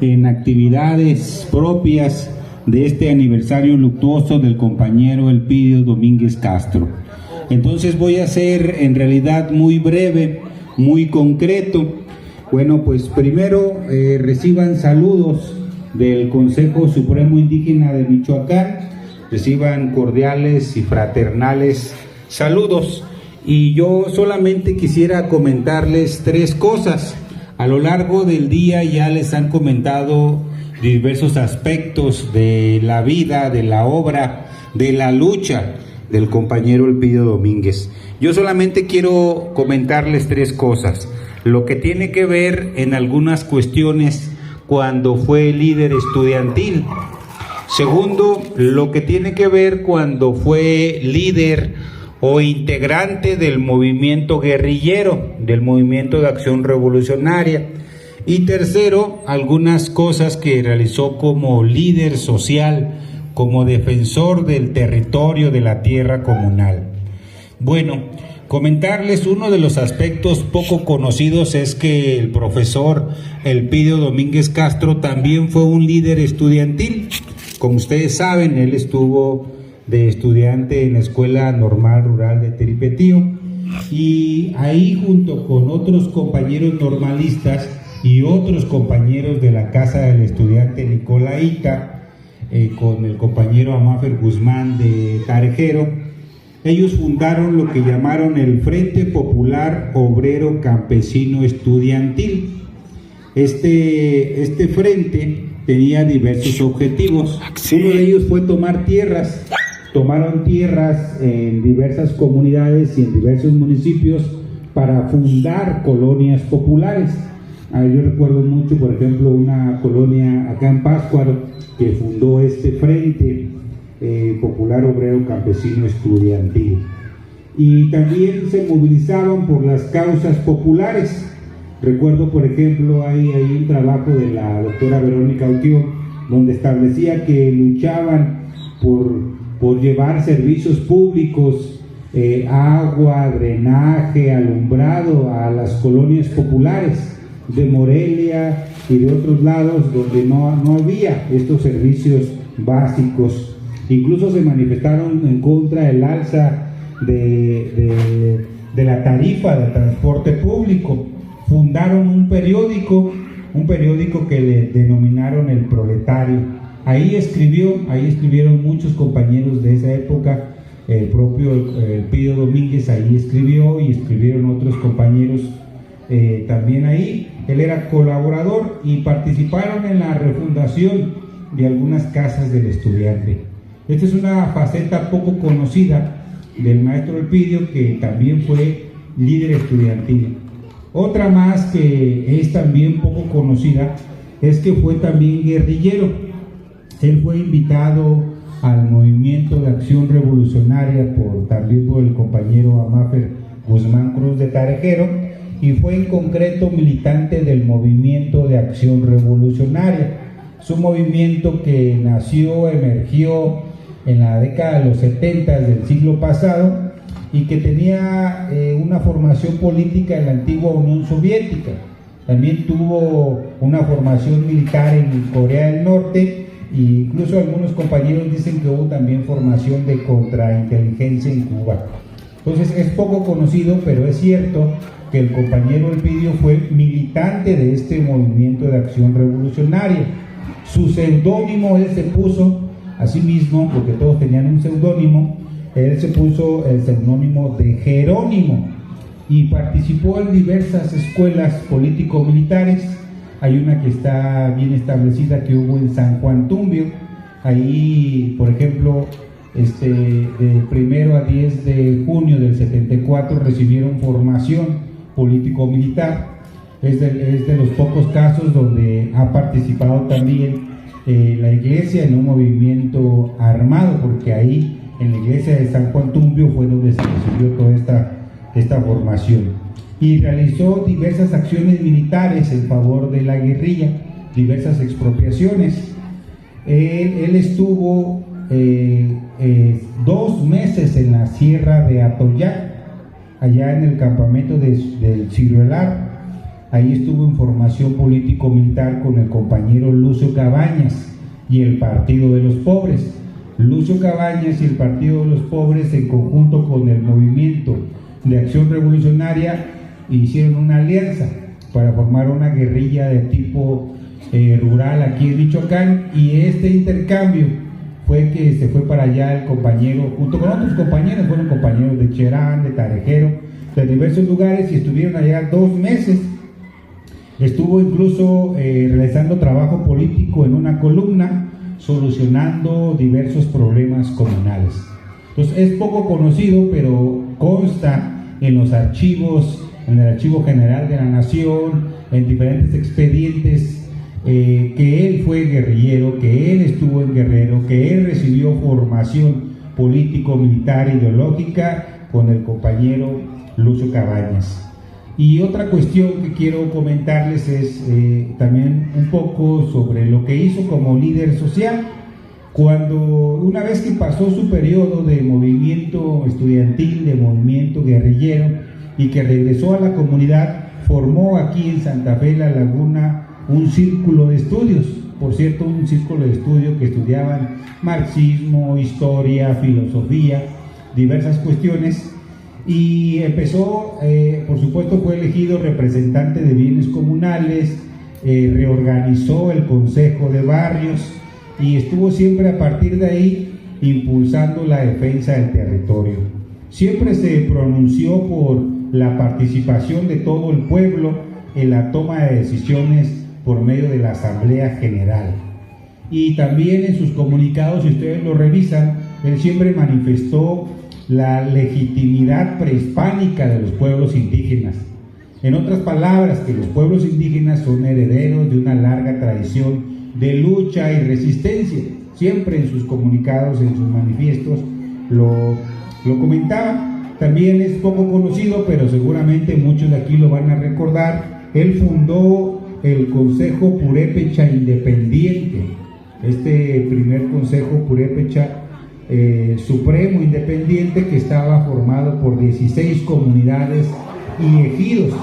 en actividades propias de este aniversario luctuoso del compañero Elpidio Domínguez Castro. Entonces voy a ser en realidad muy breve, muy concreto. Bueno, pues primero reciban saludos del Consejo Supremo Indígena de Michoacán, reciban cordiales y fraternales saludos. Y yo solamente quisiera comentarles tres cosas. A lo largo del día ya les han comentado diversos aspectos de la vida, de la obra, de la lucha del compañero Elpidio Domínguez. Yo solamente quiero comentarles tres cosas. Lo que tiene que ver en algunas cuestiones cuando fue líder estudiantil. Segundo, lo que tiene que ver cuando fue líder o integrante del movimiento guerrillero, del movimiento de acción revolucionaria. Y tercero, algunas cosas que realizó como líder social, como defensor del territorio de la tierra comunal. Bueno, comentarles uno de los aspectos poco conocidos es que el profesor Elpidio Domínguez Castro también fue un líder estudiantil. Como ustedes saben, él estuvo de estudiante en la Escuela Normal Rural de Teripetío y ahí junto con otros compañeros normalistas y otros compañeros de la Casa del Estudiante Nicolaita, con el compañero Amáfer Guzmán de Tarejero, ellos fundaron lo que llamaron el Frente Popular Obrero Campesino Estudiantil. Este frente tenía diversos objetivos. Uno de ellos fue tomar tierras. Tomaron tierras en diversas comunidades y en diversos municipios para fundar colonias populares. Yo recuerdo mucho, por ejemplo, una colonia acá en Pátzcuaro que fundó este Frente Popular Obrero Campesino Estudiantil. Y también se movilizaban por las causas populares. Recuerdo, por ejemplo, hay un trabajo de la doctora Verónica Utió donde establecía que luchaban por llevar servicios públicos, agua, drenaje, alumbrado a las colonias populares de Morelia y de otros lados donde no había estos servicios básicos. Incluso se manifestaron en contra del alza de la tarifa del transporte público. Fundaron un periódico que le denominaron El Proletario. Ahí escribieron muchos compañeros de esa época, el propio Elpidio Domínguez ahí escribió y escribieron otros compañeros también ahí. Él era colaborador y participaron en la refundación de algunas casas del estudiante. Esta es una faceta poco conocida del maestro Elpidio, que también fue líder estudiantil. Otra más que es también poco conocida es que fue también guerrillero. Él fue invitado al movimiento de acción revolucionaria también por el compañero Amáfer Guzmán Cruz de Tarejero y fue en concreto militante del movimiento de acción revolucionaria. Es un movimiento que emergió en la década de los 70 del siglo pasado y que tenía una formación política en la antigua Unión Soviética. También tuvo una formación militar en Corea del Norte. Y incluso algunos compañeros dicen que hubo también formación de contrainteligencia en Cuba. Entonces es poco conocido, pero es cierto que el compañero Elpidio fue militante de este movimiento de acción revolucionaria. Su seudónimo él se puso a sí mismo, porque todos tenían un seudónimo, él se puso el seudónimo de Jerónimo y participó en diversas escuelas político-militares. Hay una que está bien establecida que hubo en San Juan Tumbio. Ahí, por ejemplo, de 1 a 10 de junio del 74 recibieron formación político-militar. Es de los pocos casos donde ha participado también la iglesia en un movimiento armado, porque ahí en la iglesia de San Juan Tumbio fue donde se recibió toda esta formación. Y realizó diversas acciones militares en favor de la guerrilla, diversas expropiaciones. Él estuvo 2 meses en la sierra de Atoyac, allá en el campamento del Ciruelar. ahí estuvo en formación político-militar con el compañero Lucio Cabañas y el Partido de los Pobres. Lucio Cabañas y el Partido de los Pobres, en conjunto con el Movimiento de Acción Revolucionaria, hicieron una alianza para formar una guerrilla de tipo rural aquí en Michoacán, y este intercambio fue que se fue para allá el compañero, junto con otros compañeros, fueron compañeros de Cherán, de Tarejero, de diversos lugares, y estuvieron allá 2 meses. Estuvo incluso realizando trabajo político en una columna, solucionando diversos problemas comunales. Entonces es poco conocido, pero consta en los archivos, en el Archivo General de la Nación, en diferentes expedientes, que él fue guerrillero, que él estuvo en Guerrero, que él recibió formación político-militar ideológica con el compañero Lucio Cabañas. Y otra cuestión que quiero comentarles es también un poco sobre lo que hizo como líder social. Cuando una vez que pasó su periodo de movimiento estudiantil, de movimiento guerrillero, y que regresó a la comunidad, formó aquí en Santa Fe La Laguna un círculo de estudios, por cierto, un círculo de estudio que estudiaban marxismo, historia, filosofía, diversas cuestiones, y empezó, por supuesto, fue elegido representante de bienes comunales, reorganizó el consejo de barrios y estuvo siempre a partir de ahí impulsando la defensa del territorio. Siempre se pronunció por la participación de todo el pueblo en la toma de decisiones por medio de la Asamblea General. Y también en sus comunicados, si ustedes lo revisan, él siempre manifestó la legitimidad prehispánica de los pueblos indígenas. En otras palabras, que los pueblos indígenas son herederos de una larga tradición de lucha y resistencia. Siempre en sus comunicados, en sus manifiestos, lo comentaba. También es poco conocido, pero seguramente muchos de aquí lo van a recordar. Él fundó el Consejo Purépecha Independiente, este primer Consejo Purépecha Supremo Independiente, que estaba formado por 16 comunidades y ejidos.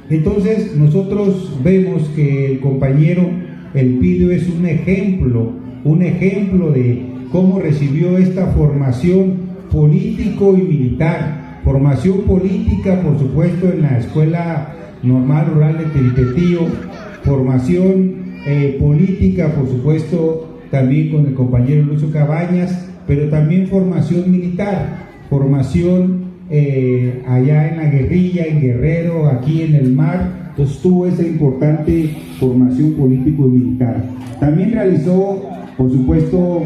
Entonces nosotros vemos que el compañero Elpidio es un ejemplo de cómo recibió esta formación político y militar. Formación política, por supuesto, en la Escuela Normal Rural de Tiripetío, formación política, por supuesto, también con el compañero Lucio Cabañas, pero también formación militar, formación allá en la guerrilla, en Guerrero, aquí en el mar. Entonces tuvo esa importante formación político y militar. También realizó, por supuesto,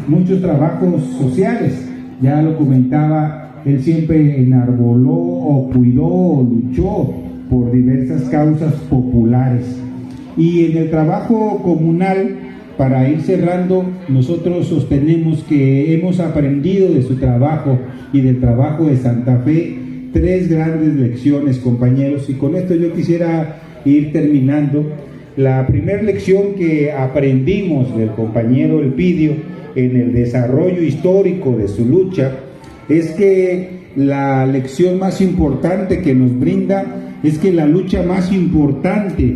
muchos trabajos sociales. Ya lo comentaba, él siempre enarboló o cuidó o luchó por diversas causas populares. Y en el trabajo comunal, para ir cerrando, nosotros sostenemos que hemos aprendido de su trabajo y del trabajo de Santa Fe 3 grandes lecciones, compañeros, y con esto yo quisiera ir terminando. La primera lección que aprendimos del compañero Elpidio en el desarrollo histórico de su lucha es que la lección más importante que nos brinda es que la lucha más importante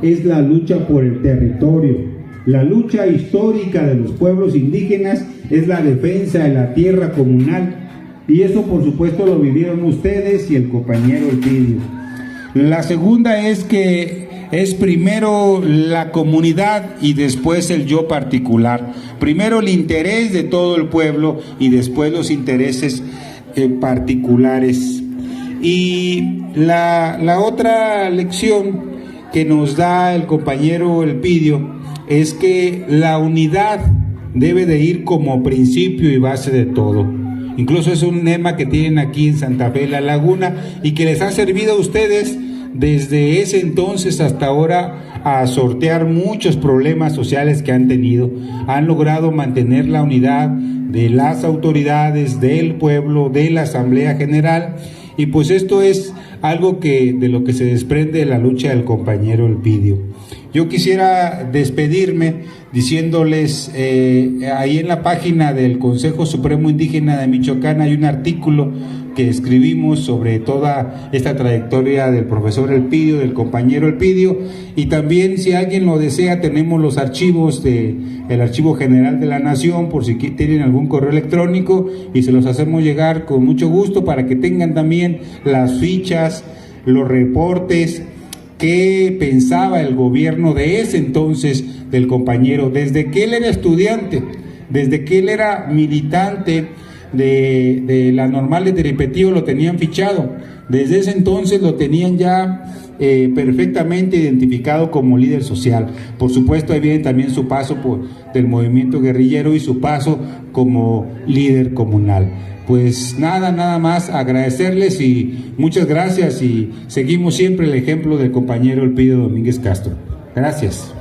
es la lucha por el territorio. La lucha histórica de los pueblos indígenas es la defensa de la tierra comunal, y eso por supuesto lo vivieron ustedes y el compañero Elpidio. La segunda es que es primero la comunidad y después el yo particular. Primero el interés de todo el pueblo y después los intereses particulares. Y la otra lección que nos da el compañero Elpidio es que la unidad debe de ir como principio y base de todo. Incluso es un lema que tienen aquí en Santa Fe La Laguna y que les ha servido a ustedes desde ese entonces hasta ahora a sortear muchos problemas sociales que han tenido. Han logrado mantener la unidad de las autoridades, del pueblo, de la Asamblea General, y pues esto es algo de lo que se desprende de la lucha del compañero Elpidio. Yo quisiera despedirme diciéndoles, ahí en la página del Consejo Supremo Indígena de Michoacán hay un artículo que escribimos sobre toda esta trayectoria del profesor Elpidio, del compañero Elpidio, y también, si alguien lo desea, tenemos los archivos del Archivo General de la Nación, por si tienen algún correo electrónico, y se los hacemos llegar con mucho gusto para que tengan también las fichas, los reportes, qué pensaba el gobierno de ese entonces del compañero, desde que él era estudiante, desde que él era militante de las normales de Ripetío, lo tenían fichado. Desde ese entonces lo tenían ya perfectamente identificado como líder social. Por supuesto, ahí viene también su paso del movimiento guerrillero y su paso como líder comunal. Pues nada más agradecerles y muchas gracias, y seguimos siempre el ejemplo del compañero Elpidio Domínguez Castro. Gracias.